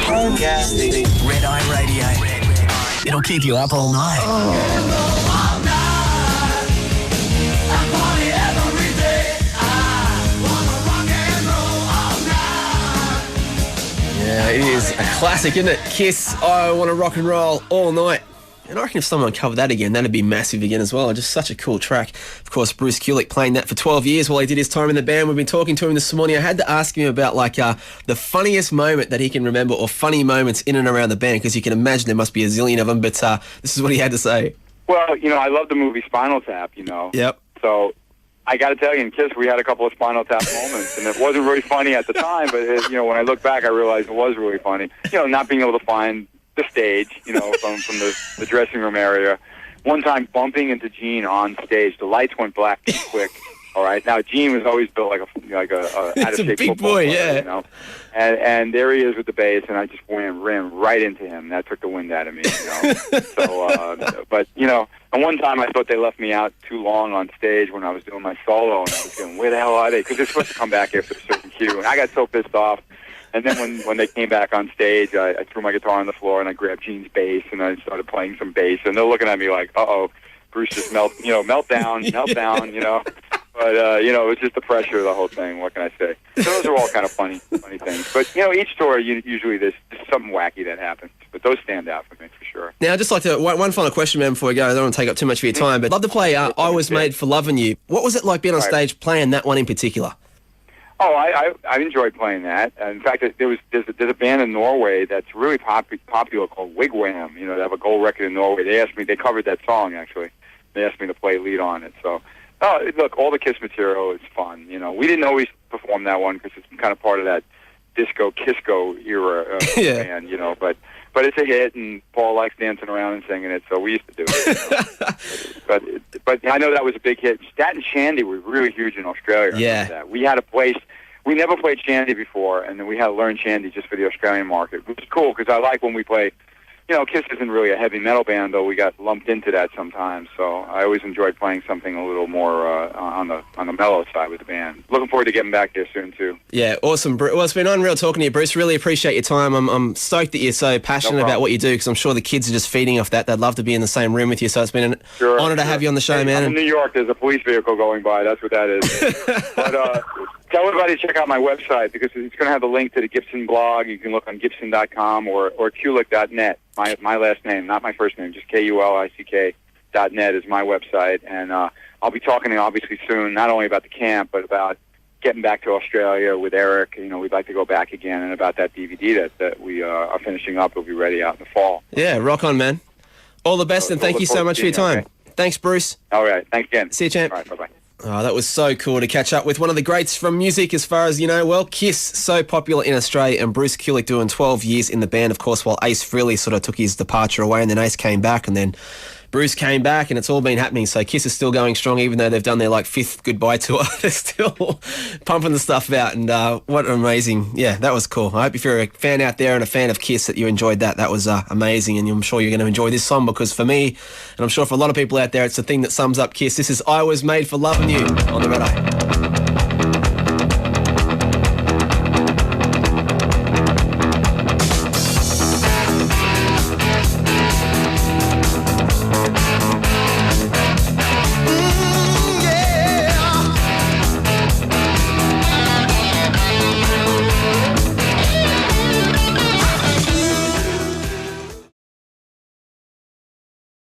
Red Eye Radio. It'll keep you up all night. Yeah, it is a classic, isn't it? Kiss, I Want to Rock and Roll All Night. And I reckon if someone covered that again, that'd be massive again as well. Just such a cool track. Of course, Bruce Kulik playing that for 12 years while he did his time in the band. We've been talking to him this morning. I had to ask him about the funniest moment that he can remember, or funny moments in and around the band, because you can imagine there must be a zillion of them, but this is what he had to say. Well, I love the movie Spinal Tap, Yep. So I got to tell you, in Kiss, we had a couple of Spinal Tap moments, and it wasn't really funny at the time, but when I look back, I realized it was really funny. Not being able to find the stage, from the dressing room area. One time, bumping into Gene on stage, the lights went black too quick. All right, now Gene was always built like a it's a big boy, player, yeah. And there he is with the bass, and I just ran right into him. That took the wind out of me. So, but and one time I thought they left me out too long on stage when I was doing my solo, and I was going, "Where the hell are they?" Because they're supposed to come back after a certain cue, and I got so pissed off. And then when they came back on stage, I threw my guitar on the floor and I grabbed Gene's bass and I started playing some bass, and they're looking at me like, "Uh-oh, Bruce just meltdown." But, it was just the pressure of the whole thing. What can I say? So those are all kind of funny things. But, each tour, usually there's something wacky that happens. But those stand out for me, for sure. Now, I'd just like to, one final question, man, before we go. I don't want to take up too much of your time, but I'd love to play I Was Made for Loving You. What was it like being on stage playing that one in particular? Oh, I enjoyed playing that. In fact, there's a band in Norway that's really popular called Wigwam. They have a gold record in Norway. They covered that song, actually. They asked me to play lead on it, so... Oh, look, all the Kiss material is fun. We didn't always perform that one because it's kind of part of that disco-kisco era band, but it's a hit, and Paul likes dancing around and singing it, so we used to do it. But I know that was a big hit. Stat and Shandy were really huge in Australia. Yeah. We had a place. We never played Shandy before, and then we had to learn Shandy just for the Australian market, which is cool because I like when we play. Kiss isn't really a heavy metal band, though we got lumped into that sometimes. So I always enjoyed playing something a little more on the mellow side with the band. Looking forward to getting back there soon too. Yeah, awesome. Well, it's been unreal talking to you, Bruce. Really appreciate your time. I'm stoked that you're so passionate about what you do, because I'm sure the kids are just feeding off that. They'd love to be in the same room with you. So it's been an honor to have you on the show, man. I'm in New York. There's a police vehicle going by. That's what that is. But tell everybody to check out my website, because it's going to have the link to the Gibson blog. You can look on Gibson.com or Kulik.net. My last name, not my first name, just Kulik.net is my website. And I'll be talking obviously soon, not only about the camp, but about getting back to Australia with Eric. We'd like to go back again, and about that DVD that we are finishing up. It'll be ready out in the fall. Yeah, rock on, man. All the best, and thank you so much for your time. Okay. Thanks, Bruce. All right, thanks again. See you, champ. All right, bye-bye. Oh, that was so cool to catch up with one of the greats from music as far as, Kiss, so popular in Australia, and Bruce Kulik doing 12 years in the band, of course, while Ace Frehley sort of took his departure away, and then Ace came back, and then Bruce came back, and it's all been happening. So Kiss is still going strong, even though they've done their 5th goodbye tour. They're still pumping the stuff out, and what an amazing, that was cool. I hope if you're a fan out there and a fan of Kiss that you enjoyed that. That was amazing, and I'm sure you're going to enjoy this song, because for me, and I'm sure for a lot of people out there, it's the thing that sums up Kiss. This is I Was Made for Loving You on the Red Eye.